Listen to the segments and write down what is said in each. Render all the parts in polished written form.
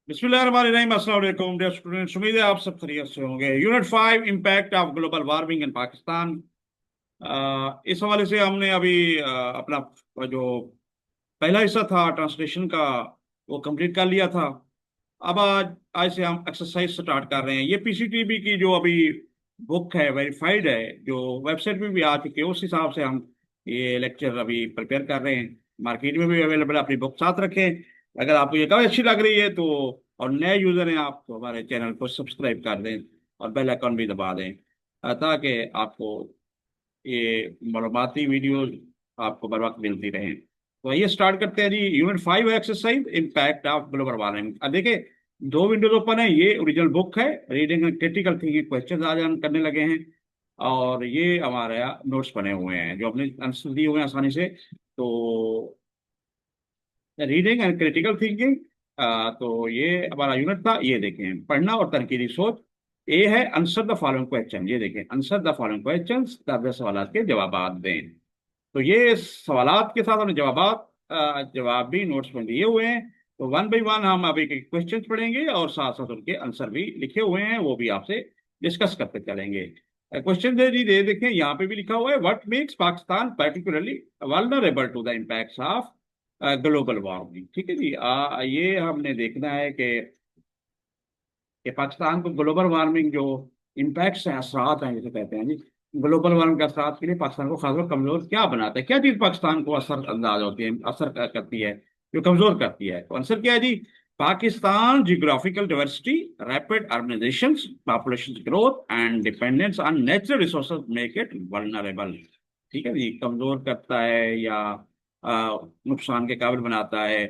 बिस्मिल्लाहिर्रहमानिर्रहीम। अस्सलाम वालेकुम डियर स्टूडेंट्स, उम्मीद है आप सब खैरियत से होंगे। Unit 5 impact of global warming in Pakistan. इस हवाले से हमने अभी अपना जो पहला हिस्सा था ट्रांसलेशन का वो कंप्लीट कर लिया था। अब आज से हम एक्सरसाइज स्टार्ट कर रहे हैं। ये पीसीटीबी की जो अभी बुक है, वेरीफाइड है, जो वेबसाइट पे भी आ चुकी है, उस हिसाब से हम ये लेक्चर अभी प्रिपेयर कर रहे हैं। मार्केट में भी अवेलेबल है, अपनी बुक साथ रखें। अगर आपको ये काफ़ी अच्छी लग रही है तो, और नए यूज़र हैं आप, तो हमारे चैनल को सब्सक्राइब कर दें और बेल आइकन भी दबा दें, ताकि आपको ये मालूमाती वीडियो आपको बर वक्त मिलती रहे। तो आइए स्टार्ट करते हैं जी। Unit 5 exercise impact of global warming. अब देखिए, दो विंडोज ओपन है। ये ओरिजिनल बुक है, reading and critical thinking question आज हम करने लगे हैं। और ये हमारे नोट्स बने हुए हैं जो अपने आंसर दिए हुए हैं आसानी से। तो रीडिंग एंड क्रिटिकल थिंकिंग, तो ये हमारा यूनिट था। ये देखें, पढ़ना और तनकीदी सोच। ए है आंसर द फॉलोइंग क्वेश्चन। ये देखें, आंसर द फॉलोइंग क्वेश्चन, 10 सवाल के जवाब दें। तो ये सवालात के साथ हमने जवाब भी नोट्स में दिए हुए हैं। तो वन बाई वन हम अभी के क्वेश्चन पढ़ेंगे और साथ साथ उनके आंसर भी लिखे हुए हैं, वो भी आपसे डिस्कस करते चलेंगे। क्वेश्चन दे जी, दे देखें, यहाँ पे भी लिखा हुआ है, what makes Pakistan particularly vulnerable to the impacts of global warming. ठीक है जी। ये हमने देखना है कि पाकिस्तान को ग्लोबल वार्मिंग जो इम्पैक्ट्स हैं, असरात हैं जिसे कहते हैं जी, ग्लोबल वार्मिंग के असरात के लिए पाकिस्तान को खासकर कमजोर क्या बनाता है, क्या चीज पाकिस्तान को असर अंदाज होती है, करती है, जो कमजोर करती है। तो आंसर क्या है जी? Pakistan geographical diversity, rapid urbanisation, population growth and dependence on natural resources make it vulnerable. ठीक है जी, कमजोर करता है या नुकसान के काबिल बनाता है।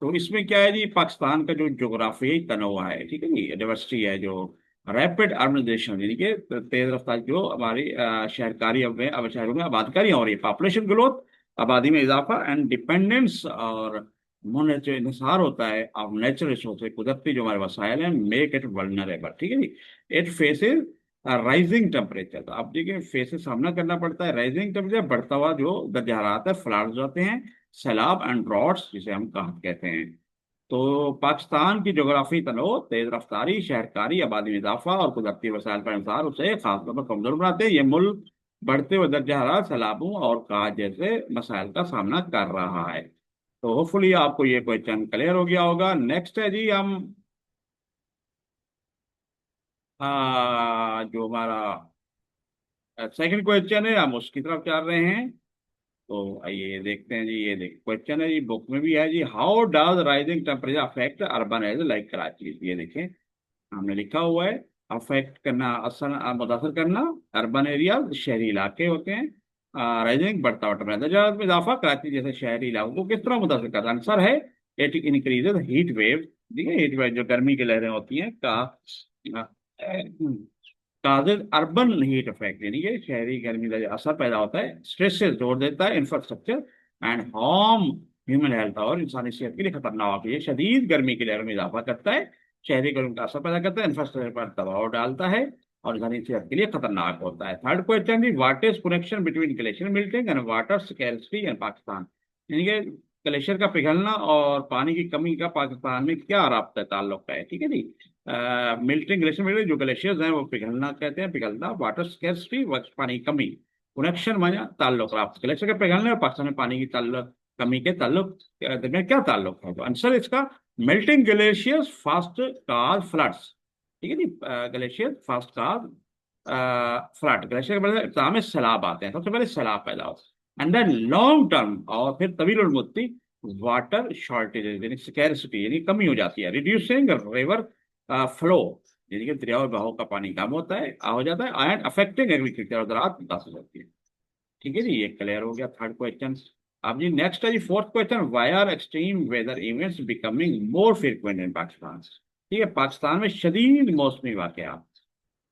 तो इसमें क्या है जी, पाकिस्तान का जो जोग्राफियाई तनोआ है, ठीक है जी, डाइवर्सिटी है, जो रैपिड अर्बनाइजेशन यानी कि तेज रफ्तार जो हमारी शहरकारी अब शहरों में आबादकारी हो रही है, पॉपुलेशन ग्रोथ, आबादी में इजाफा, एंड डिपेंडेंस और मुन जो इंसार होता है ऑफ नेचुरल रिसोर्सेज, कुदरती जो हमारे वसाइल हैं, मेक इट वल्नरेबल। ठीक है जी। It faces rising temperature. तो आप देखिए, फेसेस सामना करना पड़ता है राइजिंग टेम्परेचर, बढ़ता हुआ जो दर्जा हरारत है, फ्लड्स जाते हैं, सैलाब एंड ड्रॉट्स जिसे हम कहत कहते हैं। तो पाकिस्तान की जोग्राफी तनो, तेज रफ्तारी, शहरकारी, आबादी में इजाफा और कुदरती वसाइल पर इंसार उसे खासतौर पर कमजोर बनाते हैं। ये मुल्क बढ़ते हुए दर्जा हरारत, सैलाबों और काज जैसे मसाइल का सामना कर रहा है। तो होपफुली आपको ये क्वेश्चन क्लियर हो गया होगा। नेक्स्ट है जी, हम जो हमारा सेकंड क्वेश्चन है, हम उसकी तरफ जा रहे हैं। तो आइए देखते हैं जी। ये देख क्वेश्चन है जी, बुक में भी है जी, how does rising temperature affect urban area like Karachi. ये देखें, हमने लिखा हुआ है, अफेक्ट करना, असर, मुतासर करना, अर्बन एरिया शहरी इलाके होते हैं। राइजिंग बढ़ता हुआ टेम्परेचर में इजाफा कराची जैसे शहरी इलाकों को किस तरह मुतासर करता है? आंसर है, इट इंक्रीजेज हीट वेव। ठीक है, हीट वेव जो गर्मी की लहरें होती हैं का काजिज अर्बन हीट इफेक्ट, यानी कि शहरी गर्मी का जो असर पैदा होता है, स्ट्रेस से जोड़ देता है infrastructure and harm human health, और इंसानी सेहत के लिए खतरनाक है। ये शदीद गर्मी की लहरों में इजाफा करता है, शहरी गर्मी का असर पैदा करता है, इंफ्रास्ट्रक्चर पर दबाव डालता है और इंसानी सेहत के लिए खतरनाक होता है। थर्ड क्वेश्चन भी, what is connection between glacier melting and water scarcity in Pakistan. यानी कि ग्लेशियर का पिघलना और पानी की कमी का पाकिस्तान में क्या राब्ता ताल्लुक है? ठीक है जी। मिल्टिंग ग्लेशियर में जो ग्लेशियर्स हैं वो पिघलना कहते हैं, पिघलना, वाटर स्कैर्सिटी, पानी की कमी, कनेक्शन माना ताल्लुक, राब्ता, ग्लेशियर के पिघलने और पाकिस्तान में पानी की ताल्लुक, कमी के ताल्लुक में क्या ताल्लुक है? तो आंसर इसका, मेल्टिंग ग्लेशियर्स फास्ट काज फ्लड्स। ठीक है जी, ग्लेशियर फास्ट काज फ्लड, ग्लेशियर के बाद में सैलाब आते हैं, सबसे पहले सैलाब पैदा होता है, एंड देन लॉन्ग टर्म और फिर तवील मुद्दती वाटर शॉर्टेज यानी स्कैरसिटी यानी कमी हो जाती है, रिड्यूसिंग रिवर फ्लो यानी कि दरियाओं बहाव का पानी कम होता है, हो जाता है, एंड अफेक्टिंग एग्रीकल्चर और ज़राअत मुतासर होती है। ठीक है जी, ये क्लियर हो गया थर्ड क्वेश्चन। अब जी नेक्स्ट है जी fourth question, why are extreme weather events becoming more frequent in Pakistan. ठीक है, पाकिस्तान में शदीद मौसमी वाकयात,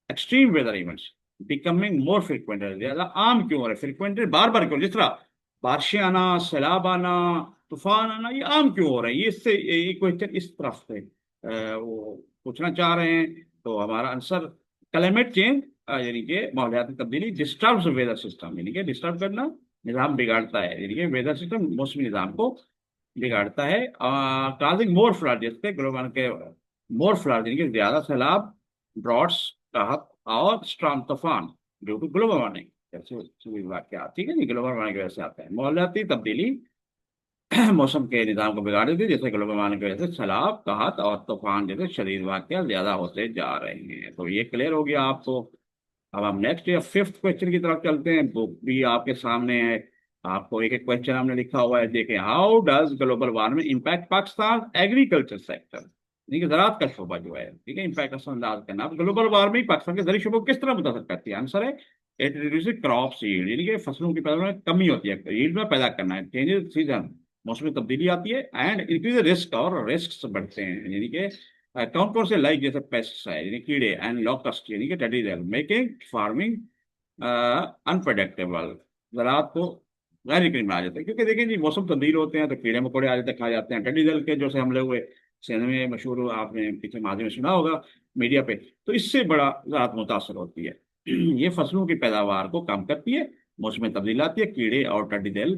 extreme weather events becoming more frequent, ज्यादा आम क्यों हो रहे, फ्रिक्वेंट बार बार क्यों, जिस तरह बारिशें आना, सैलाब आना, तूफान आना, ये आम क्यों हो रहे हैं? ये इससे ये क्वेश्चन इस तरफ से वो पूछना चाह रहे हैं। तो हमारा आंसर, क्लाइमेट चेंज यानी कि माहौलियाती तब्दीली डिस्टर्ब्स वेदर सिस्टम, यानी कि डिस्टर्ब करना, निज़ाम बिगाड़ता है, यानी कि वेदर सिस्टम मौसमी निज़ाम को बिगाड़ता है, काजिंग मोर फ्लड, जिससे ग्लोबल के मोर फ्लड यानी कि ज्यादा सैलाब, ड्रॉट्स राहत, और स्ट्रॉन्ग तूफान ड्यू टू ग्लोबल वार्मिंग, जैसे सभी वाक्य ठीक है जी, ग्लोबल वार्मिंग की वजह से आते हैं। माहौलियाती तब्दीली मौसम के निज़ाम को बिगाड़ देती है, जैसे ग्लोबल वार्मिंग की वजह से सैलाब, कहत और तूफान जैसे शदीद वाक़या ज्यादा होते जा रहे हैं। तो ये क्लियर हो गया आपको। अब हम नेक्स्ट या फिफ्थ क्वेश्चन की तरफ चलते हैं, बुक भी आपके सामने है। आपको एक एक क्वेश्चन हमने लिखा हुआ है, देखें। How does global warming impact Pakistan agriculture sector, यानी कि ज़राअत का शोबा जो है, ठीक है, इम्पैक्ट का अंदाज करना। अब ग्लोबल वार्मिंग पाकिस्तान के ज़रिए शोबे को किस तरह मुतासर करती है? आंसर है इट रिड्यूसेस क्रॉप यील्ड, यानी कि फसलों की पैदावार में कमी होती है, यील्ड में पैदा करना है, चेंजेस सीजन, मौसम में तब्दीली आती है, एंड इंक्रीज रिस्क, और रिस्क बढ़ते हैं, यानी कि कौन कौन से लाइक जैसे पेस्टिसाइड यानी कीड़े, एंड लॉकस्ट यानी कि टेररिज्म, मेकिंग फार्मिंग अनप्रडिक्टेबल, ज़राअत को गैर यकीनी बना देते हैं। क्योंकि देखें जी, मौसम तब्दील होते हैं तो कीड़े मकोड़े आ जाते हैं, खा जाते हैं। टिड्डी दल के जो से हमले हुए सिंध में मशहूर, आपने पीछे माजी में सुना होगा मीडिया पे, तो इससे बड़ा ज़राअत मुतासर होती है। ये फसलों की पैदावार को कम करती है, मौसम में तब्दील आती है, कीड़े और टिड्डी दल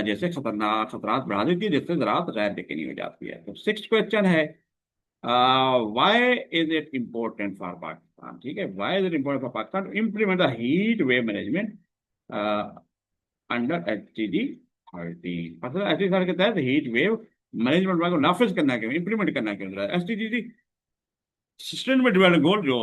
जैसे खतरनाक खतरात बढ़ा देती है, जिससे ज़राअत गैर यकीनी हो जाती है। तो सिक्स क्वेश्चन है, why is it important for Pakistan? ठीक है, why is it important for Pakistan to implement the heat wave management uh, under HTG 13? मतलब HTG के तहत हीट वेव मैनेजमेंट को नाफिज करना क्यों, इंप्लीमेंट करना क्यों? एसटीजी सस्टेनेबल डेवलपमेंट गोल जो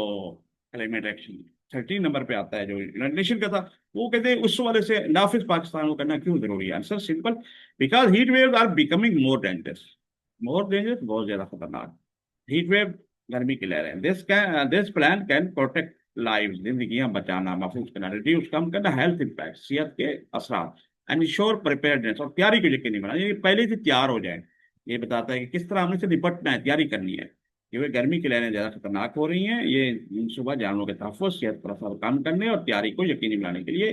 क्लाइमेट एक्शन 13 नंबर पे आता है, जो यूनाइटेड नेशन का था, वो कहते हैं उस वाले से नाफिज पाकिस्तान को करना क्यों जरूरी है? Answer simple, because heat wave are becoming more dangerous, बहुत ज्यादा खतरनाक। हीट वेव गर्मी की लहरें, this plan can protect live, जिंदगियां बचाना, महफूज करना, रिड्यूस कम करना हेल्थ इम्पैक्ट, सेहत के असरात, एंड इंश्योर प्रिपेयर्डनेस, और तैयारी को यकीनी बनाना, ये पहले से तैयार हो जाए। ये बताता है कि किस तरह हमने से निपटना है, तैयारी करनी है, क्योंकि गर्मी की लहरें ज्यादा खतरनाक हो रही हैं। ये सुबह जानवरों के तहफ़्फ़ुज़, सेहत पर असर कम करने और तैयारी को यकीनी बनाने के लिए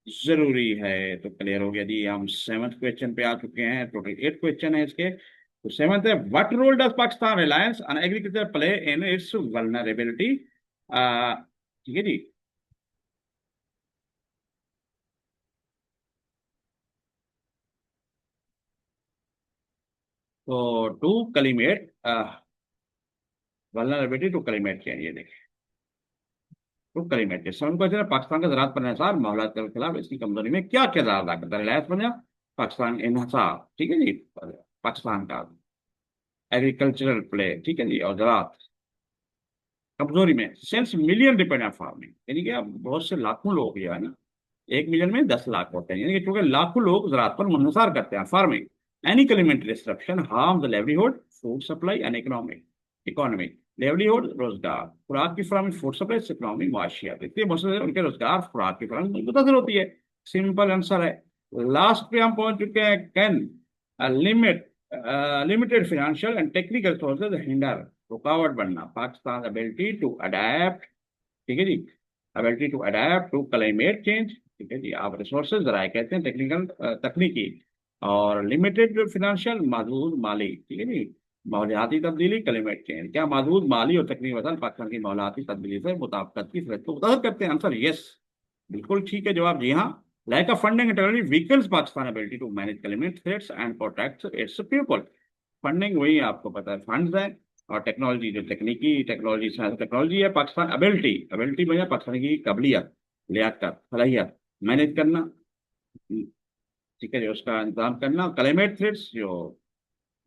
जरूरी है। तो क्लियर हो गया जी। हम सेवंथ क्वेश्चन पे आ चुके हैं, टोटल 8 क्वेश्चन है इसके। तो सेवंथ है, what role does Pakistan reliance on agriculture play in its vulnerability? ठीक है जी। तो to climate vulnerability to climate change, ये देखिए, to climate change. Seven question है, पाकिस्तान का ज़राअत पर इंहिसार माहौलियात के खिलाफ इसकी कमजोरी में क्या किरदार अदा करता है? रिलायंस बन गया पाकिस्तान इंहिसार, ठीक है जी, पाकिस्तान का एग्रीकल्चरल प्ले, ठीक है जी, और ज़राअत कमजोरी में, sense million depend on farming, यानी कि अब बहुत से लाखों लोग जो है ना, 1 मिलियन में 10 लाख होते हैं, यानी कि चूंकि लाखों लोग ज़राअत पर मुनहसर करते हैं, farming. Any climate disruption harm the livelihood, food supply and economic economy. Livelihood रोजगार, खुराक की फराहमी, फूड सप्लाई, इकोनॉमी माशियात, इतने मौसम से उनके रोजगार, खुराक की फराहमी मुतासर होती है। सिंपल आंसर है। लास्ट पे हम पहुंच चुके हैं, can limit limited financial and technical sources hinder, रुकावट बनना पाकिस्तान एबिलिटी टू अडेप्ट, ठीक है जी, ability to adapt to climate change, ठीक है जी। आप रिसोर्सेज जराए कहते हैं, टेक्निकल तकनीकी, और लिमिटेड फिनेंशियल महदूद माली, ठीक है जी। माहौलियाती तब्दीली, क्लाइमेट चेंज, क्या महदूद माली और तकनीकी वसाइल पाकिस्तान की माहौलियाती तब्दीली से मुताबिकत की सूरत को मुतासर करते हैं? आंसर यस, बिल्कुल ठीक है जवाब, जी हाँ। Lack of funding and technology weakens Pakistan ability to manage climate threats and protect its people. Funding, वही आपको पता है, फंड्स है, और टेक्नोलॉजी जो तकनीकी टेक्नोलॉजी साइंस टेक्नोलॉजी है, पाकिस्तान एबिलिटी, एबिलिटी में पाकिस्तान की काबिलियत, लियाकत, सलाहियत, मैनेज करना, ठीक है जी, उसका इंतजाम करना, क्लाइमेट थ्रेट्स जो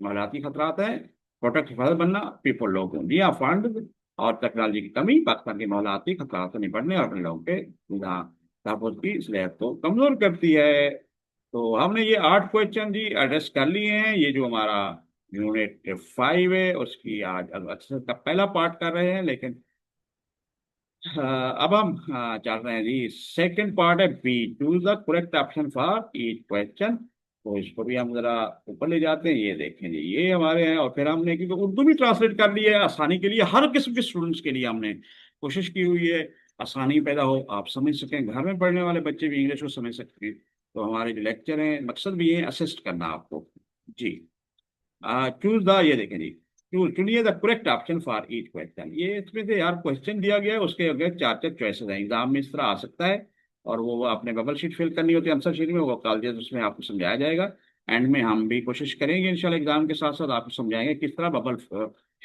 माहौलियाती खतरात हैं, प्रोटेक्ट हिफाजत बनना, पीपल लोग जी हाँ, फंड और टेक्नोलॉजी की कमी पाकिस्तान के माहौलियाती खतरात से निपटने और अपने लोगों के तहफ़्फ़ुज़ की सलाहियत को कमजोर करती है। तो हमने ये 8 क्वेश्चन जी एड्रेस कर लिए हैं। ये जो हमारा यूनिट 5 है उसकी आज अच्छे का पहला पार्ट कर रहे हैं, लेकिन अब हम चल रहे हैं जी, सेकंड पार्ट है B, choose the correct option for each question. तो इसको भी हम जरा ऊपर ले जाते हैं, ये देखें जी, ये हमारे हैं। और फिर हमने, क्योंकि उर्दू भी ट्रांसलेट कर ली है आसानी के लिए, हर किस्म के स्टूडेंट्स के लिए हमने कोशिश की हुई है, आसानी पैदा हो, आप समझ सकें, घर में पढ़ने वाले बच्चे भी इंग्लिश को समझ सकते हैं। तो हमारे जो लेक्चर हैं, मकसद भी ये असिस्ट करना आपको जी। चूज द, ये देखें जी, चुनिए the correct option for each question. ये इसमें से यार क्वेश्चन दिया गया है, उसके अगर 4 4 चॉइसेस हैं, एग्जाम में इस तरह आ सकता है। और वो आपने बबल शीट फिल करनी होती है आंसर शीट में, वो कॉलेज उसमें आपको समझाया जाएगा। एंड में हम भी कोशिश करेंगे इंशाल्लाह, एग्जाम के साथ साथ आपको समझाएंगे किस तरह बबल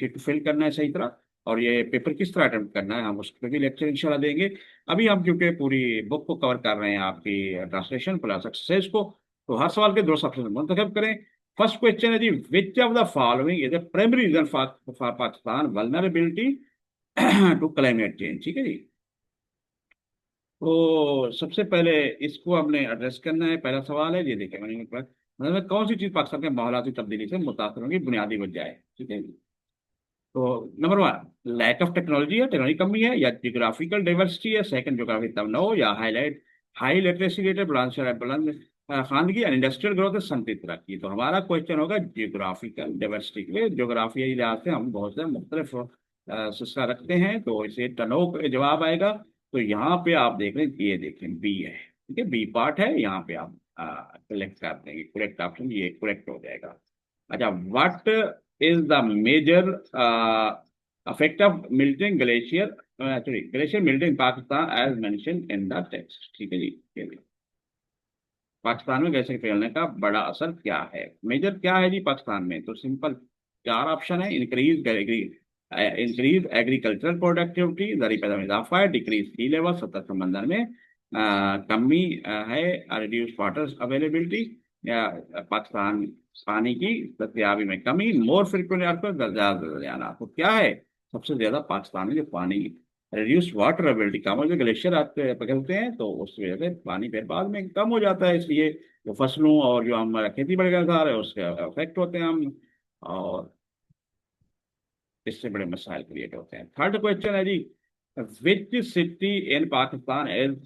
शीट फिल करना है सही तरह, और ये पेपर किस तरह अटेम्प्ट करना है हम उस पर भी लेक्चर इंशाल्लाह देंगे। अभी हम क्योंकि पूरी बुक को कवर कर रहे हैं आपकी ट्रांसलेशन प्लस एक्सरसाइज को, तो हर सवाल के दो ऑप्शन मुंतखब करें। फर्स्ट क्वेश्चन है जी, which of the following is the primary reason for Pakistan vulnerability to climate change. ठीक है जी। तो सबसे पहले इसको हमने एड्रेस करना है। पहला सवाल है, ये देखिए मैंने मतलब कौन सी चीज पाकिस्तान के माहौलाती तब्दीली से मुतासर होगी, बुनियादी वजह है। ठीक है। तो number one, lack of technology है, टेक्नोलॉजी कमी है, या जियोग्राफिकल डाइवर्सिटी है, सेकंड जियोग्राफी तनाव, या हाईलाइट हाई लिटरेसी रेट बुलंद खानगी एंड इंडस्ट्रियल ग्रोथ है, संतुलित तरक्की। तो हमारा क्वेश्चन होगा जियोग्राफिकल डाइवर्सिटी में, जियोग्राफी लिहाज से हम बहुत से मुख्तलिफ सिलसिला रखते हैं, तो इसे तनाव का जवाब आएगा। तो यहाँ पे आप देख रहे हैं, ये देखें बी है। ठीक है, बी पार्ट है, यहाँ पे आप कलेक्ट कर देंगे, करेक्ट ऑप्शन ये करेक्ट हो जाएगा। अच्छा, what is the major effect of melting glacier, actually glacier melting in Pakistan as mentioned in the text। ठीक है जी। ये देखिए, पाकिस्तान में ग्लेशियर पिघलने का बड़ा असर क्या है, मेजर क्या है जी पाकिस्तान में। तो सिंपल चार ऑप्शन है, इंक्रीज एग्रीकल्चरल प्रोडक्टिविटी, दरी पैदा में इजाफा है, डिक्रीज सी लेवल सतह समंदर में कमी है, रिड्यूस वाटर अवेलेबिलिटी, या पाकिस्तान पानी की दस्तयाबी में कमी, मोर फ्रिक्वेंट अर्थक्वेक, ज्यादा जाना। तो क्या है सबसे ज्यादा पाकिस्तान में जो पानी रिड्यूस वाटर अवेलेबिलिटी, कम हो, जो ग्लेशियर आते पिघलते हैं तो उस वजह से पानी फिर बाद में कम हो जाता है, इसलिए जो फसलों और जो हमारा खेती बाड़ी का है उसके अफेक्ट होते हैं हम, और इससे बड़े मसाइल क्रिएट होते हैं। थर्ड क्वेश्चन है जी, which city in Pakistan is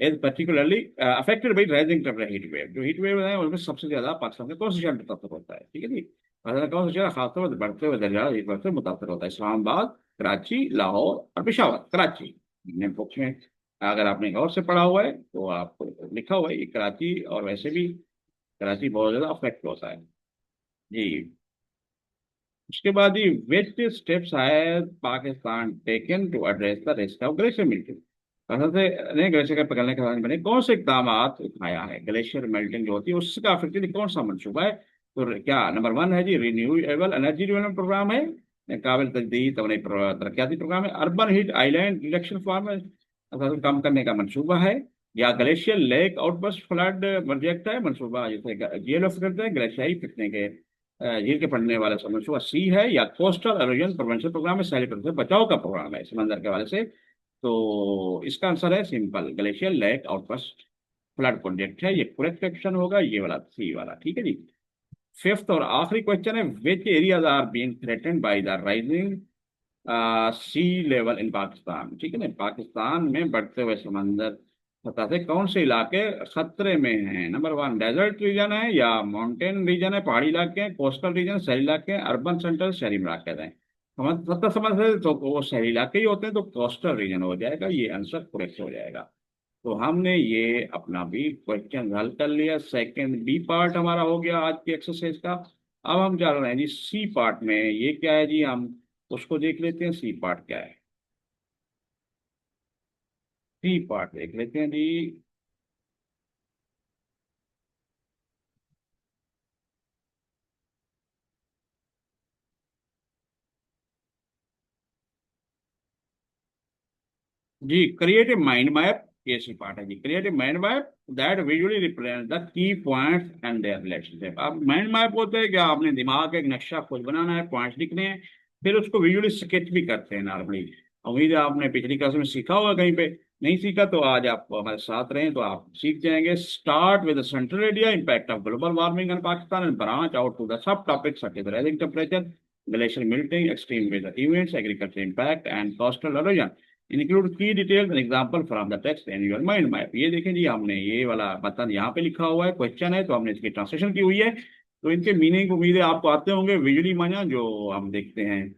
is particularly affected by rising temperature heat wave. जो हीट वेव है उसमें सबसे ज्यादा पाकिस्तान के कौन से शहर मुतासर होता है। ठीक है जी। पाकिस्तान कौन सा शहर खासतौर पर बढ़ते हुए दर्जा हीट वेव से मुतासर होता है। इस्लामाबाद, कराची, लाहौर और पेशावर। कराची ने बुक्स में अगर आपने गौर से पढ़ा हुआ है तो आपको लिखा हुआ है ये कराची, और वैसे भी कराची बहुत ज्यादा अफेक्ट होता है जी। उसके बाद ही विच स्टेप्स है Pakistan taken to address the risk of glacier melting. असल से नहीं, ग्लेशियर का पिघलने के बाद मैंने कौन से इकदाम उठाया है, ग्लेशियर मेल्टिंग जो होती है उसका अफेक्ट कौन सा मंसूबा है। तो क्या नंबर वन है जी, रिन्यूएबल एनर्जी डेवलपमेंट प्रोग्राम है, काबिल तजदीद तरक्याती प्रोग्राम है, urban heat island reduction form है, असल कम करने का मंसूबा है, या glacier lake outburst flood project है मंसूबा, जैसे GLF करते हैं ग्लेशियरी पिटने के झील के पड़ने वाला समझो, सी है, या कोस्टल एरोजन प्रिवेंशन प्रोग्राम है, सैलिट से बचाव का प्रोग्राम है समंदर के वाले से। तो इसका आंसर है simple, glacier lake outburst flood project है, ये करेक्ट ऑप्शन होगा, ये वाला सी वाला। ठीक है जी। फिफ्थ और आखिरी क्वेश्चन है, which areas are being threatened by the rising sea level in Pakistan. ठीक है ना, पाकिस्तान में बढ़ते हुए समंदर सतह से कौन से इलाके खतरे में हैं। नंबर वन, डेजर्ट रीजन है, या माउंटेन रीजन है, पहाड़ी इलाके हैं, कोस्टल रीजन, शहरी इलाके हैं, अर्बन सेंटर, शहरी इलाके हैं। सत्तर समझ तो वो शहरी इलाके ही होते हैं, तो कोस्टल रीजन हो जाएगा, ये आंसर करेक्ट हो जाएगा। तो हमने ये अपना भी क्वेश्चन हल कर लिया, सेकंड बी पार्ट हमारा हो गया आज की एक्सरसाइज का। अब हम जा रहे हैं जी सी पार्ट में, ये क्या है जी, हम उसको देख लेते हैं, सी पार्ट क्या है। सी पार्ट देख लेते हैं जी। जी, क्रिएट ए माइंड मैप, ये सी पार्ट है जी, create a mind map that visually represent the key points and their relationship. अब माइंड मैप होता है कि आपने दिमाग का एक नक्शा खुद बनाना है, पॉइंट्स लिखने हैं, फिर उसको विजुअली स्केच भी करते हैं नॉर्मली। उम्मीद है आपने पिछली क्लास में सीखा होगा, कहीं पे नहीं सीखा तो आज आप हमारे साथ रहें तो आप सीख जाएंगे। Start with central idea, impact of global warming on Pakistan, and branch out to the sub topics such as rising temperature, glacial melting, extreme weather events, agriculture impact and coastal erosion। Include key details and example from the text and your mind map. ये देखें जी, हमने ये वाला button यहाँ पे लिखा हुआ है, क्वेश्चन है तो हमने इसकी ट्रांसलेशन की हुई है। तो इनके मीनिंग उम्मीद है आपको आते होंगे, विजुअली माना जो हम देखते हैं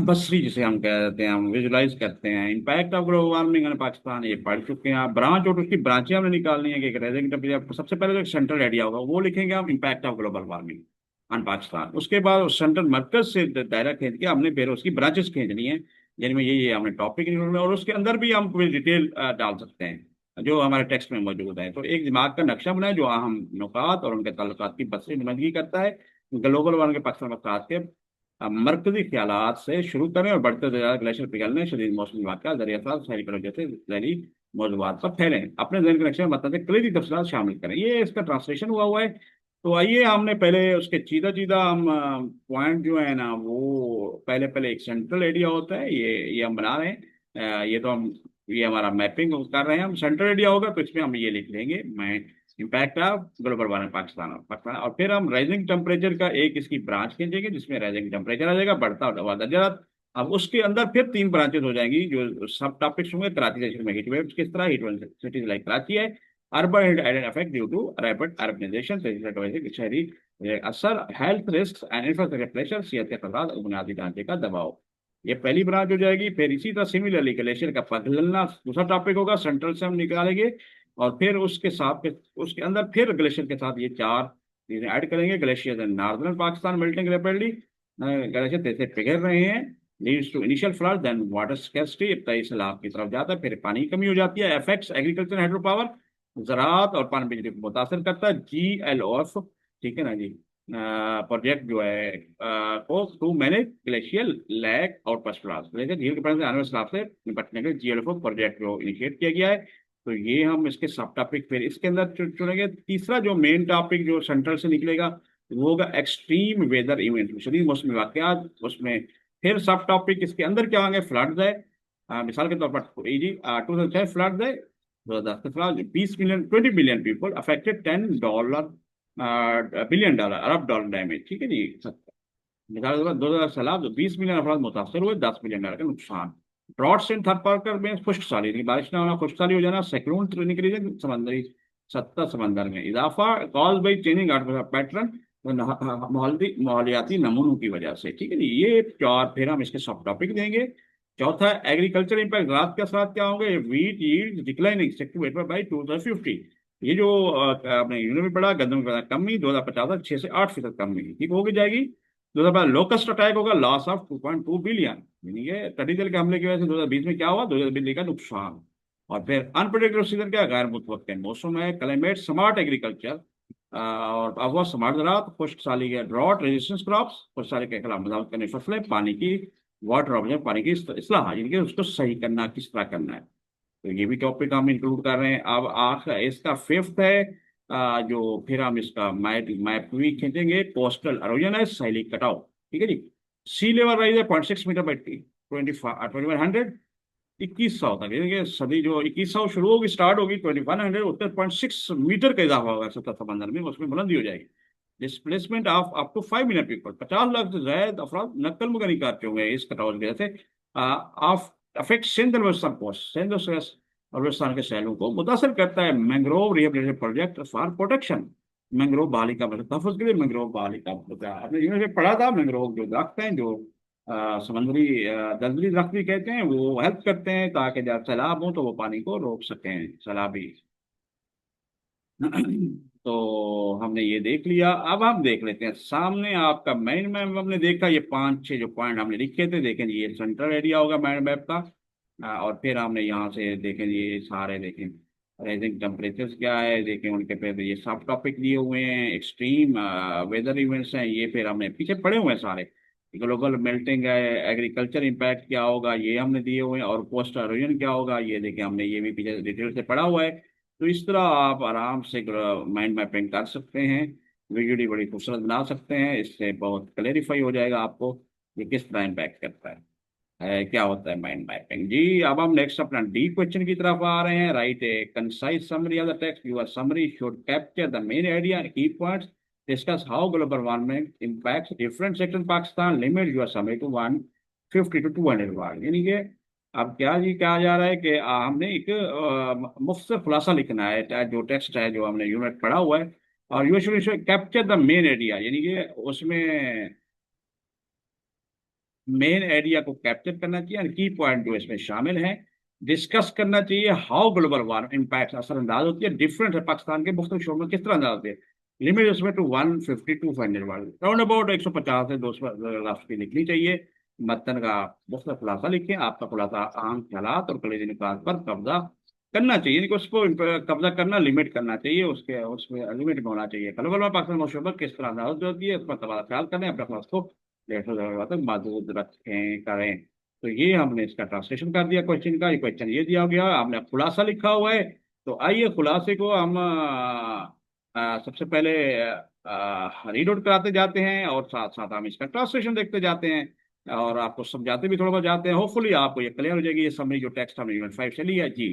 बसरी जिसे हम कहते हैं, हम विजुलाइज करते हैं। Impact of global warming in Pakistan ये पढ़ चुके हैं आप। ब्रांच और उसकी ब्रांचें हमने निकालनी है कि रेजिंग टेम्परेचर, सबसे पहले तो एक सेंट्रल आइडिया होगा वो लिखेंगे हम, impact of global warming on Pakistan. उसके बाद उस सेंट्रल मरकज से दायरा खींच के हमने फिर उसकी ब्रांचेस खींचनी है, जिनमें ये हमने टॉपिक निकालना है, और उसके अंदर भी हम कोई डिटेल डाल सकते हैं जो हमारे टेक्स्ट में मौजूद है। तो एक दिमाग का नक्शा बनाए जो अहम नुकात और उनके ताल्लुकात की बसरी नुमाइंदगी करता है ग्लोबल वार्मिंग के पाकिस्तान मसलात के मरकजी ख्यालात से शुरू करें और बढ़ते दर्जा ग्लेशियर पिघलने, शदीद मौसमी वाक़यात, दरियाफात, शहरी पर जैसे जहरी मौजूदात पर फैलें, अपने जहन के नक्शे में मतलब कलीदी तफसीलात शामिल करें। ये इसका ट्रांसलेशन हुआ है। तो आइए हमने पहले उसके चीदा चीदा हम पॉइंट जो है ना वो पहले पहले एक सेंट्रल एरिया होता है, ये हम बना रहे हैं। ये तो हम ये हमारा मैपिंग कर रहे हैं हम। सेंट्रल एरिया होगा तो इसमें हम ये लिख लेंगे, मैं impact of global warming Pakistan और पाकिस्तान। और फिर हम राइजिंग टेम्परेचर का एक इसकी ब्रांच खींचेंगे जिसमें राइजिंग टेम्परेचर आ जाएगा, बढ़ता हुआ दर्जात। अब उसके अंदर फिर तीन ब्रांचेस हो जाएंगी जो सब टॉपिक्स होंगे। कराची जैसे में हीट वेव्स किस तरह, heat wave cities like Karachi है, urban effect due to rapid urbanisation, शहरी असर, health risk and infrastructure pressure, सेहत के खतरा और बुनियादी ढांचे का दबाव। ये पहली ब्रांच हो जाएगी। फिर इसी तरह सिमिलरली ग्लेशियर का पिघलना दूसरा टॉपिक होगा, सेंट्रल से हम निकालेंगे। और फिर उसके साथ उसके अंदर फिर ग्लेशियर के साथ ये चार चीजें ऐड करेंगे। Glacier in northern Pakistan melting rapidly, glacier तेज से पिघल रहे हैं, leads to initial flood, then water scarcity, इब्तदाई सैलाब की तरफ जाता है, फिर पानी की कमी हो जाती है। इफेक्ट्स एग्रीकल्चर, हाइड्रो पावर, ज़राअत और पानी बिजली को मुतासर करता है। GLOF, ठीक है ना जी, प्रोजेक्ट जो है को टू मैनेज ग्लेशियर लैक और पशुराज, ग्लेशियर झील के पानी से आने वाले सैलाब से निपटने के GLOF प्रोजेक्ट जो इनिशिएट किया गया है। तो ये हम इसके सब टॉपिक फिर इसके अंदर चुनेंगे। तीसरा जो मेन टॉपिक जो सेंट्रल से निकलेगा वो होगा एक्सट्रीम वेदर इवेंट, शदीद मौसमी वाकयात। उसमें फिर सब टॉपिक इसके अंदर क्या होंगे, फ्लड्स है। मिसाल के तौर पर जी 2006 फ्लड्स है, 2010 के flood, 20 million 20 billion people affected, $10 billion dollar अरब डॉलर डैमेज, ठीक है जी। मिसाल के तौर पर 2000 सैलाब, 20 मिलियन अफराद मुतासर हुए, $10 बिलियन का नुकसान। ड्रॉट्स इन थर्ड पार्कर में खुश्क साली थी, बारिश ना होना, खुश्क साली हो जाना। साइक्लोन ट्रेनिंग के रीजन समंदरी सत्ता, समंदर में इजाफा, cause by changing artificial pattern, माहौलियाती नमूनों की वजह से, ठीक है जी। ये चार फिर हम इसके सब टॉपिक देंगे। चौथा एग्रीकल्चर इंपैक्ट, रात के साथ क्या होंगे, वीट यील्ड डिक्लाइनिंग बाई 2050। ये जो आपने यूनिट में पढ़ा, गंदम की कमी 2050 तक 6 से 8% कमी ठीक होगी जाएगी। 2012 लोकस्ट अटैक होगा, लॉस ऑफ 2.2 बिलियन, यानी कि तटी दल के हमले की वजह से 2020 में क्या हुआ, 2020 का नुकसान। और फिर अनप्रेडिक्टेबल सीजन, क्या गैर मुतवक्किल मौसम है। क्लाइमेट स्मार्ट एग्रीकल्चर, और अब वह स्मार्ट ज़राअत, खुश्क साली के ड्रॉट रेजिस्टेंस क्रॉप्स, खुश्क साली के खिलाफ मदाद करने फसलें, पानी की वाटर ऑब्जर्व, पानी की इसलाह, यानी कि उसको सही करना किस तरह करना है। तो ये भी टॉपिक हम इंक्लूड कर रहे हैं। अब आखिर इसका फिफ्थ है जो फिर हम इसका मैप मैप भी खींचेंगे, कोस्टल अरोजन है, सैली कटाव, ठीक है जी। सी लेवल राइज है 0.6 मीटर बाई 2100, 2100 तक, यानी कि सदी जो 2100 शुरू होगी, स्टार्ट होगी 2100, उत्तर 0.6 मीटर का इजाफा होगा सतह समंदर में, उसमें बुलंदी हो जाएगी। Displacement of up to 5 million people, 50 lakh से ज्यादा अफराद नकल मुगनी करते होंगे इस कटाव की वजह से। ऑफ अफेक्ट सिंध और बलूचिस्तान कोस्ट, सिंध और बलूचिस्तान के सैलों को मुतासर करता है। Mangrove rehabilitation project for protection, mangrove बहाली का मतलब तहफ़्फ़ुज़ के लिए मैंग्रोव बहाली का आपने यूनिवर्सिटी पढ़ा था। मैंग्रोव जो दरख्त हैं जो समुद्री दलदली दरख्त भी कहते हैं, वो हेल्प करते हैं ताकि जब सैलाब हो तो वो पानी को रोक सकें, सैलाबी। तो हमने ये देख लिया। अब हम देख लेते हैं सामने आपका माइंड मैप। हमने देखा ये पांच छह जो पॉइंट हमने लिखे थे, देखें जी, ये सेंट्रल एरिया होगा माइंड मैप का। और फिर हमने यहाँ से देखें ये सारे देखें राइजिंग टेम्परेचर्स क्या है, देखें उनके पे ये सब टॉपिक दिए हुए हैं। एक्सट्रीम वेदर इवेंट्स हैं, ये फिर हमने पीछे पड़े हुए हैं सारे। ग्लोबल मेल्टिंग है, एग्रीकल्चर इम्पैक्ट क्या होगा ये हमने दिए हुए हैं, और कोस्टल इरोजन क्या होगा ये देखें हमने ये भी पीछे डिटेल से पढ़ा हुआ है। तो इस तरह आप आराम से माइंड मैपिंग कर सकते हैं, वीडियो बड़ी खूबसूरत बना सकते हैं। इससे बहुत क्लेरिफाई हो जाएगा आपको ये किस तरह इम्पैक्ट करता क्या होता है माइंड मैपिंग जी। अब हम नेक्स्ट अपना डी क्वेश्चन की तरफ आ रहे हैं। Write a concise summary of the text, your summary should capture the main idea and key points, discuss how global warming impacts different sector in Pakistan, limit your summary to 150 to 200 word. यानी कि अब क्या जी कहा जा रहा है कि हमने एक मुख्तसर खुलासा लिखना है, जो टेक्स्ट है जो हमने यूनिट पढ़ा हुआ है। और you should capture the main idea, यानी कि उसमें मेन आइडिया को कैप्चर करना चाहिए, की पॉइंट जो इसमें शामिल हैं। डिस्कस करना चाहिए हाउ ग्लोबल वार्मिंग इम्पैक्ट असरअंदाज होती है, डिफरेंट है पाकिस्तान के मुख्तलिफ शोबों में किस तरह अंदाज होती है। लिमिट उसमें to 150 to 200 word, round about 150 से 200 राष्ट्र की लिखनी चाहिए। मतन का मुख्तलिफ खुलासा लिखें, आपका खुलासा अहम ख्यालात और कलीदी निकात पर कब्जा करना चाहिए, यानी कि उसको कब्जा करना, लिमिट करना चाहिए, उसके उसमें लिमिट में होना चाहिए। ग्लोबल में पाकिस्तान मुशबत किस तरह अंदाज होती है, उस पर तबादला ख्याल करने अपने खुलास को 150 तक मौजूद रखें करें। तो ये हमने इसका ट्रांसलेशन कर दिया क्वेश्चन का। ये क्वेश्चन ये दिया गया, आपने खुलासा लिखा हुआ है। तो आइए खुलासे को हम सबसे पहले रीड आउट कराते जाते हैं और साथ साथ हम इसका ट्रांसलेशन देखते जाते हैं और आपको समझाते भी थोड़ा बहुत जाते हैं। होपफुली आपको ये क्लियर हो जाएगी, ये समरी जो टेक्स्ट हमने यूनिट 5 से लिया जी।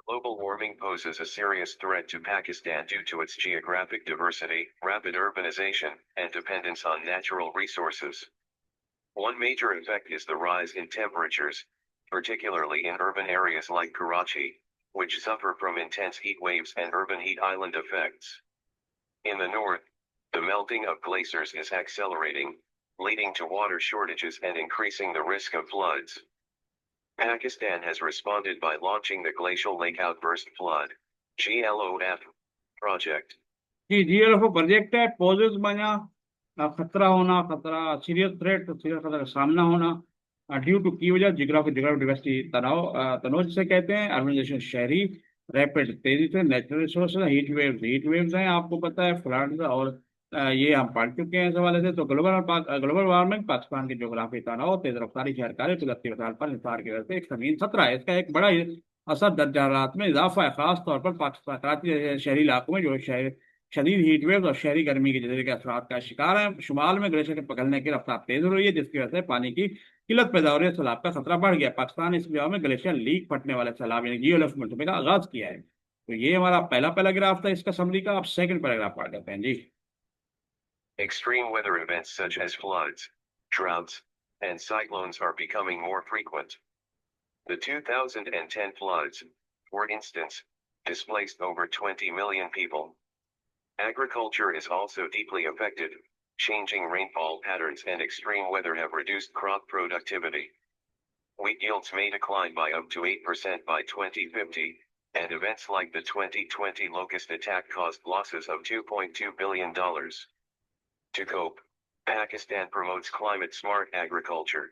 Global warming poses a serious threat to Pakistan due to its geographic diversity, rapid urbanization, and dependence on natural resources. One major effect is the rise in temperatures, particularly in urban areas like Karachi, which suffer from intense heat waves and urban heat island effects. In the north, the melting of glaciers is accelerating, leading to water shortages and increasing the risk of floods. Pakistan has responded by launching the Glacial Lake Outburst Flood (GLOF) project. Ji, GLFO project है। Possess माना खतरा होना, खतरा serious threat, serious खतरा का सामना होना due to की वजह जियोग्राफिक डिवर्सिटी, तनाव तनाव जिसे कहते हैं, अर्बनाइजेशन शहरी, रैपिड तेजी से नेचुरल रिसोर्स, हीट वेव्स हैं आपको पता है, फ्लड्स, और ये हम पढ़ चुके हैं इस हवाले से। तो ग्लोबल वार्मिंग पाकिस्तान की जोग्राफी तनाव, तेज रफ्तारी शहरकारी, कुदरती वसाइल पर निसार की वजह से एक संगीन खतरा है। इसका एक बड़ा ही असर दर्जा हरारत में इजाफा है, खास तौर पर पाकिस्तान कराची जैसे शहरी इलाकों में जो शहर शदीद हीट वेव और शहरी गर्मी के जरिए के असरात का शिकार है। शुमाल में ग्लेशियर के पिघलने की रफ्तार तेज हो रही है, जिसकी वजह से पानी की किल्लत पैदा हो रही है, सैलाब का खतरा बढ़ गया। पाकिस्तान ने इस बिहार में ग्लेशियर लीक फटने वाले सैलाब यानी जीओएलएफ मंसूबे का आगाज किया है। तो ये हमारा पहला पैराग्राफ था इसका समरी का। आप सेकंड पैराग्राफ पढ़ लेते हैं जी। Extreme weather events such as floods, droughts, and cyclones are becoming more frequent. The 2010 floods, for instance, displaced over 20 million people. Agriculture is also deeply affected. Changing rainfall patterns and extreme weather have reduced crop productivity. Wheat yields may decline by up to 8% by 2050, and events like the 2020 locust attack caused losses of $2.2 billion. To cope, Pakistan promotes climate-smart agriculture.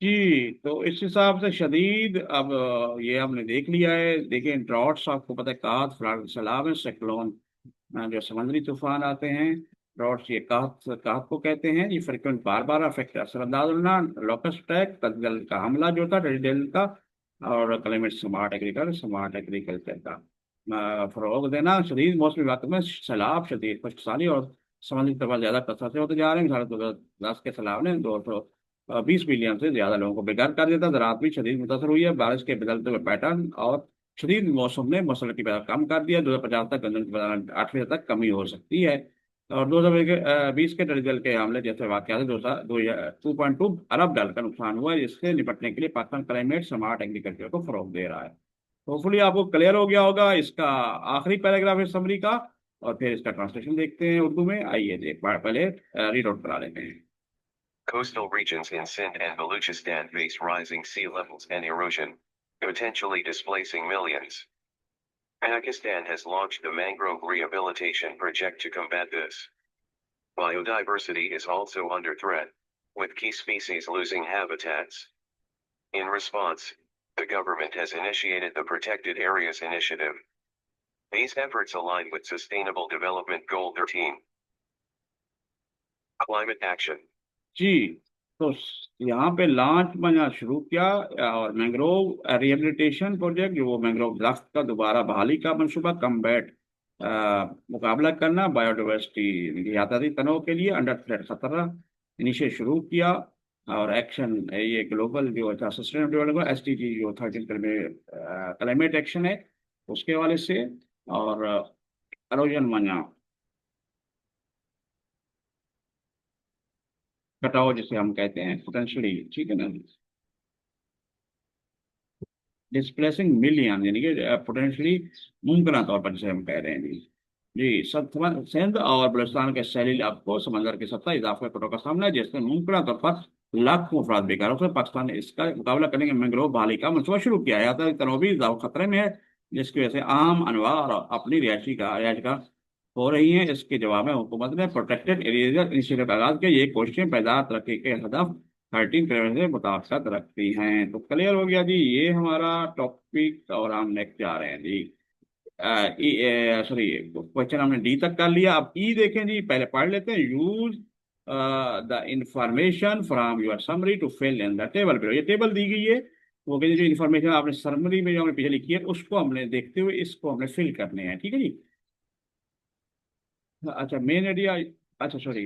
जी, तो इस हिसाब से शदीद अब ये हमने देख लिया है। देखिए ड्रॉट्स आपको पता है, काहत, फ्लड, सैलाब है, साइक्लोन जो समुद्री तूफान आते हैं। ड्रॉट्स ये काहत काहत को कहते हैं। ये फ्रिक्वेंट बार बार अफेक्ट असरअंदाज होना, लोकस्ट अटैक, तत्गल का हमला जो था टेरिडल का, और क्लाइमेट स्मार्ट एग्रीकल्चर का फरोग देना। शदीद मौसमी वाक़ में सैलाब, शदीद खुश्कसाली और समुद्री तूफान ज़्यादा कसरत से होते जा रहे हैं। 2010 के सैलाब ने 220 मिलियन से ज्यादा लोगों को बेघर कर दिया था। ज़राअत भी शदीद मुतासर हुई है। बारिश के बदलते हुए पैटर्न और शदीद मौसम ने फसल की पैदावार कम कर दिया। 2050 तक गंदम की पैदावार 8% तक कमी हो सकती है। और 2020 के दलदल के हमले जैसे वाकयात से 2.2 अरब डॉलर का नुकसान हुआ है, जिससे निपटने के लिए पाकिस्तान क्लाइमेट स्मार्ट एग्रीकल्चर को फरोग दे रहा है। होपफुली आपको क्लियर हो गया होगा इसका आखिरी पैराग्राफ है समरी का। और फिर इसका ट्रांसलेशन देखते हैं उर्दू में। आइए देख पहले रीड आउट करा लेते हैं। Coastal regions in Sindh and Baluchistan face rising sea levels and erosion, potentially displacing millions. Pakistan has launched the Mangrove Rehabilitation Project to combat this. Biodiversity is also under threat, with key species losing habitats. In response, the government has initiated the Protected Areas Initiative. These efforts align with Sustainable Development Goal 13. Climate Action. जी, तो यहाँ पे launch मैंने शुरू किया और mangrove rehabilitation project, जो वो mangrove दरख्त का दोबारा बहाली का मंसूबा, कम्बैट मुकाबला करना बायोडाइवर्सिटी यातायाती तनों के लिए अंडर थ्रेट खतरा, इनिशिएट शुरू किया। और एक्शन ये ग्लोबल जो था सस्टेनेबल डेवलपमेंट SDG जो 13 में क्लाइमेट एक्शन है उसके हवाले से। और अरोजन मना कटाव जिसे हम कहते हैं पोटेंशियली, ठीक है ना, डिस्प्लेसिंग मिलियन यानी कि पोटेंशियली मुमकिन तौर पर जिसे हम कह रहे हैं जी। जी, सिंध और बलूचिस्तान के सैली इलाकों को समंदर की सतह इजाफा कटो का सामना है, जिससे मुमकिन तौर पर लाखों अफराद बेकार हो सकते। पाकिस्तान ने इसका मुकाबला करने के मैंग्रोव बहाली का मंसूबा शुरू किया है। यातायाती तनोवी इजाफा खतरे में है, जिसकी वजह से आम अनवार अपनी रिहायश का हो रही है। इसके जवाब में हुकूमत ने प्रोटेक्टेड एरिया इनिशिएटिव का आगाज किया। ये कोशिशें पायदार तरक्की के हदफ 13 से मुताबिकत रखती हैं। तो क्लियर हो गया जी, ये हमारा टॉपिक। और हम नेक्स्ट जा रहे हैं जी। सॉरी, क्वेश्चन हमने डी तक कर लिया। अब ई देखें जी, पहले पढ़ लेते हैं। Use the information from your summary to fill in the table below. ये टेबल दी गई है, वो कहते हैं जो इन्फॉर्मेशन आपने समरी में जो हमने पीछे लिखी है उसको हमने देखते हुए इसको हमने फिल करने हैं, ठीक है जी। अच्छा मेन आइडिया, अच्छा sorry,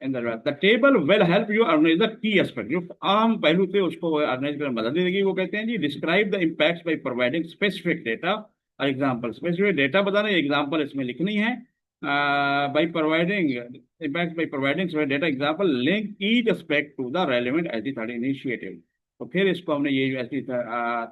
in the table will help you organise the key aspect, जो आम पहलू थे उसको ऑर्गेनाइज करने में मदद देगी। वो कहते हैं जी describe the impacts by providing specific data और एग्जांपल। स्पेसिफिक डेटा बताना, एग्जांपल इसमें लिखनी है। By providing impact by providing data example link each aspect to the relevant S D 30 initiative. तो फिर इसको हमने ये जो एस डी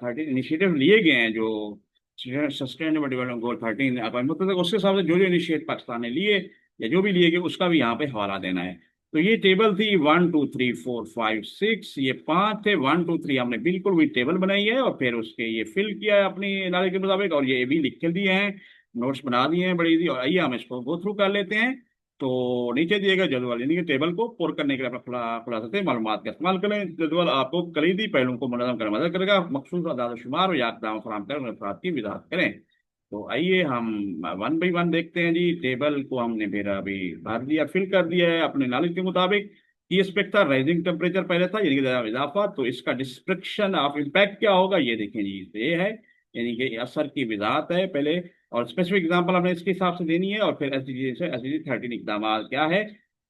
30 इनिशिएटिव लिए गए हैं, जो सस्टेनेबल डेवलपमेंट गोल 13 मतलब उसके हिसाब से जो जो इनिशिएट पाकिस्तान ने लिए या जो भी लिए गए उसका भी यहाँ पे हवाला देना है। तो ये टेबल थी 1 2 3 4 5 6, ये पांच थे। 1 2 3 हमने बिल्कुल वही टेबल बनाई है और फिर उसके ये फिल किया है अपनी नॉलेज के मुताबिक, और ये भी लिख के दिए हैं, नोट्स बना दिए हैं बड़ी सी। और आइए हम इसको गो थ्रू कर लेते हैं। तो नीचे दिए गए जदवल यानी कि टेबल को पुर करने के लिए अपना खुलासा से मालूमात का इस्तेमाल करें। जदवल आपको कलीदी पहलुओं को मुनज़्ज़म करने में मदद करेगा, मखसूस अदाद शुमार और या अक़दाम फराहम कर अफराद की वजाहत करें। तो आइए हम वन बाई वन देखते हैं जी। टेबल को हमने फिर अभी भर दिया, फिल कर दिया है अपने नॉलेज के मुताबिक। की एस्पेक्ट था राइजिंग टेम्परेचर पहले था, यानी कि इजाफा। तो इसका डिस्क्रिप्शन ऑफ इम्पैक्ट क्या होगा ये देखें जी, तो ये है यानी कि असर की वजाहत है पहले, और स्पेसिफिक एग्जांपल हमने इसके हिसाब से देनी है, और फिर एसडीजी से एसडीजी 13 इकदाम क्या है।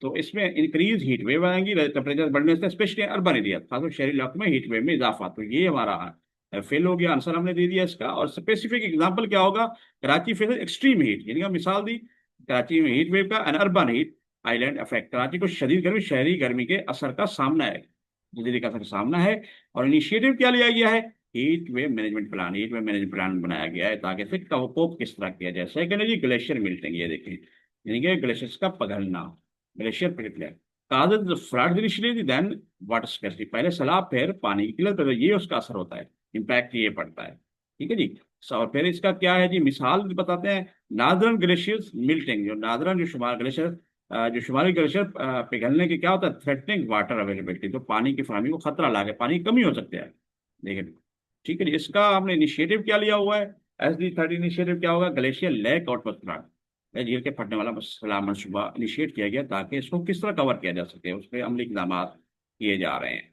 तो इसमें इंक्रीज हीट वेव आएंगी टेम्परेचर बढ़ने से, स्पेशली अर्बन एरिया, खासकर शहरी इलाकों में हीट वेव में इजाफा। तो ये हमारा फेल हो गया, आंसर हमने दे दिया इसका। और स्पेसिफिक एग्जांपल क्या होगा, कराची फेसेस एक्सट्रीम हीट, यानी कि मिसाल दी कराची में हीट वेव का, N urban heat island effect, Karachi को शदीद गर्मी, शहरी गर्मी के असर का सामना है, जदीदी का असर का सामना है। और इनिशिएटिव क्या लिया गया है, heat wave management plan, heat wave management plan बनाया गया है ताकि इससे कोप किस तरह किया जाए। सेकंड है जी ग्लेशियर मिल्टिंग, ये देखें यानी कि ग्लेशियर्स का पिघलना, ग्लेशियर पिघल कागज flood initially then water scarcity, पहले सैलाब फिर पानी की किल्लत, तो ये उसका असर होता है, इम्पैक्ट ये पड़ता है, ठीक है जी। और फिर इसका क्या है जी, मिसाल बताते हैं। नादरन ग्लेशियर्स मिल्टिंग, जो नादरन जो शुमार ग्लेशियर जो शुमारी ग्लेशियर पिघलने के क्या होता है, थ्रेटनिंग वाटर अवेलेबिलिटी, तो पानी की फराहमी को खतरा लागे, पानी की कमी हो सकती है, देखिए, ठीक है जी। इसका हमने इनिशिएटिव क्या लिया हुआ है, SD 30 इनिशिएटिव क्या होगा, ग्लेशियर लेक आउटवर्ड फ्लड, झील के फटने वाला मसला मनसूबा इनिशिएट किया गया ताकि इसको किस तरह कवर किया जा सके, उस पर अमली इकदाम किए जा रहे हैं।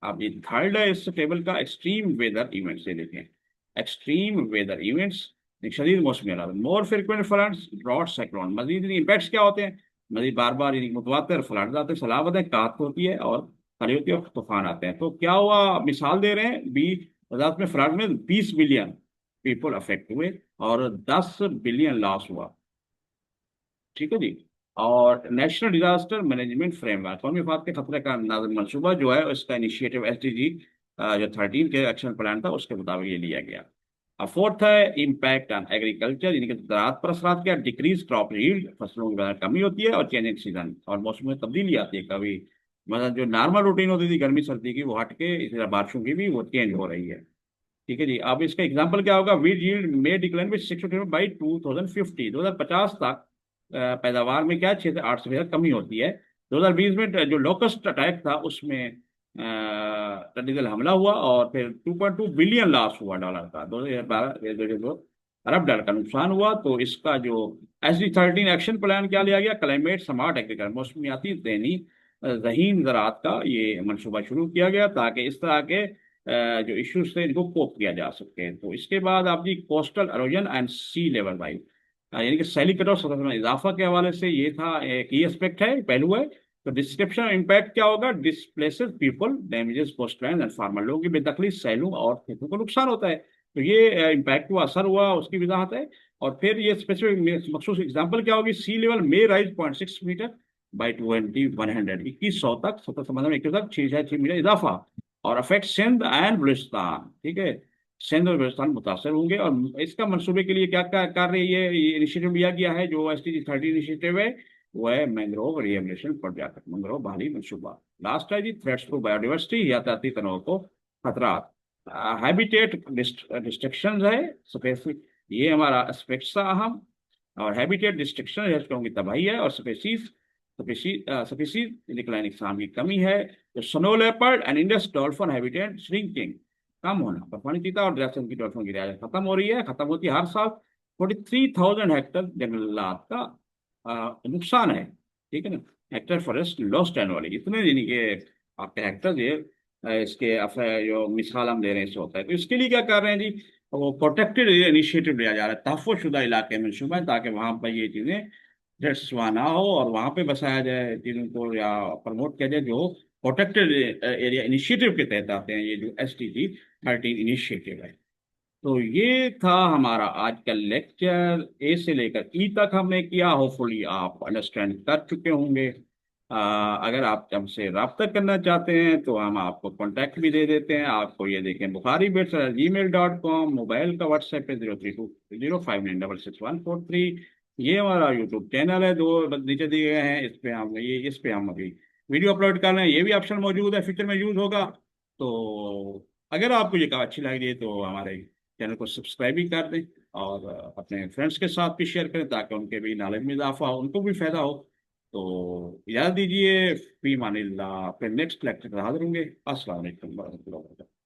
अब ये थर्ड है इस टेबल का, एक्सट्रीम वेदर इवेंट्स, ये देखें एक्सट्रीम वेदर इवेंट्स, शदीद मौसमी हालात, मोर फ्रिक्वेंट फ्लड्स, ड्रॉट, साइक्लोन, मजीद इम्पैक्ट्स क्या होते हैं, मजीद बार बार यानी मुतवातिर फ्लड्स आते हैं, सैलाब आते हैं, कात होती है और खड़ी होती है और तूफान आते हैं। तो क्या हुआ, मिसाल दे रहे हैं, 20 में फ्लड में 20 बिलियन पीपल अफेक्ट हुए और 10 बिलियन लॉस हुआ, ठीक है जी। और नेशनल डिजास्टर मैनेजमेंट फ्रेमवर्क, कौमी मफाद के खतरे का मंसूबा जो है उसका इनिशिएटिव SDG जो 13 के एक्शन प्लान था उसके मुताबिक ये लिया गया। अब फोर्थ है इम्पैक्ट ऑन एग्रीकल्चर, यानी कि ज़राअत पर असरात क्या, डिक्रीज क्रॉप यील्ड, फसलों की कमी होती है, और चेंजिंग सीजन और मौसम में तब्दीली आती है। कभी मतलब जो नॉर्मल रूटीन होती थी गर्मी सर्दी की वो हट के इसी तरह बारिशों की भी वो चेंज हो रही है, ठीक है जी। अब इसका एग्जांपल क्या होगा, वीट यील्ड में डिक्लाइन में 6 बाई 2050, 2050 तक पैदावार में क्या 6 से 8% कमी होती है। 2020 में जो लोकस्ट अटैक था उसमें टेक्निकल हमला हुआ और फिर 2.2 बिलियन लॉस हुआ डॉलर का, 2012 अरब डॉलर का नुकसान हुआ। तो इसका जो SD 13 एक्शन प्लान क्या लिया गया, क्लाइमेट स्मार्ट एग्रीकल्चर, मौसमियाती ज़हनी ज़हीन ज़राअत का ये मनसूबा शुरू किया गया ताकि इस तरह के जो इश्यूज थे इनको कोप किया जा सके। तो इसके बाद आपकी coastal erosion and sea level rise, यानी कि सैली कटौती सतह में इजाफा के हवाले से ये था, एक ही एस्पेक्ट है, पहलू है। तो डिस्क्रिप्शन इम्पैक्ट क्या होगा, displaces people, damages coastland and farmer, लोगों की बेदखली, सैलून और खेतों को नुकसान होता है। तो ये इम्पैक्ट हुआ, असर हुआ, उसकी वजाहत है। और फिर ये स्पेसिफिक मखसूस एग्जाम्पल क्या होगी, sea level may rise 0.6 metre by 2100, 2100 तक, सतह समंदर में 21 तक 6 मीटर इजाफा, और अफेक्ट सिंध एंड बलूचिस्तान, ठीक है, सिंध और बलूचिस्तान मुतासर होंगे। और इसका मंसूबे के लिए क्या क्या कार्य ये इनिशिएटिव लिया गया है, जो SDG 30 इनिशिएटिव है वो है मैंग्रोव रिहेबिलिटेशन प्रोजेक्ट, मैंग्रोव बहाली मंसूबा। लास्ट है जी थ्रेट्स टू बायोडाइवर्सिटी, यातायाती तनों को खतरात, हैबिटेट डिस्ट्रक्शन है, स्पेसिफिक ये हमारा एस्पेक्ट्स था अहम। और हैबिटेट डिस्ट्रक्शन है की तबाही है, और स्पेसीज स्पीसीज डिक्लाइन इकसाम की कमी है। तो snow leopard and Indus dolphin habitat shrinking, कम होना, पफानी चीता और ड्रेसन की डॉल्फिन की रियायत खत्म हो रही है, खत्म होती है हर साल। 43,000 हेक्टर जंगलात का नुकसान है, ठीक है ना। हेक्टर फॉरेस्ट लॉस्ट एनुअली, इतने दिन के आपके हेक्टर ये इसके जो मिसाल हम दे रहे हैं इससे होता है। तो इसके लिए क्या कर रहे हैं जी, वो प्रोटेक्टेड इनिशिएटिव लिया जा रहा है, तहफ़्फ़ुज़ इलाके में शुबा है, ताकि वहां पर ये चीजें जड़सवा ना हो और वहां पे बसाया जाए चीजों को, या प्रमोट किया जाए जो प्रोटेक्टेड एरिया इनिशिएटिव के तहत आते हैं, ये जो SDG 13 इनिशिएटिव है। तो ये था हमारा आज का लेक्चर, ए से लेकर ई तक हमने किया। होपफुली आप अंडरस्टैंड कर चुके होंगे। अगर आप हमसे रब्ता करना चाहते हैं तो हम आपको कांटेक्ट भी दे देते हैं। आपको ये देखें, bukhariBits@gmail.com, मोबाइल का व्हाट्सएप है 032059664143। ये हमारा यूट्यूब चैनल है, दो नीचे दिए गए हैं, इस पे हम अभी वीडियो अपलोड कर रहे हैं। ये भी ऑप्शन मौजूद है, फ्यूचर में यूज होगा। तो अगर आपको ये कहा अच्छी लग रही है तो हमारे चैनल को सब्सक्राइब भी कर दें, और अपने फ्रेंड्स के साथ भी शेयर करें, ताकि उनके भी नॉलेज में इजाफा हो, उनको भी फायदा हो। तो याद दीजिए, फी मानिल्लाह, फिर नेक्स्ट लेक्चर हाजिर होंगे। अस्सलाम वालेकुम।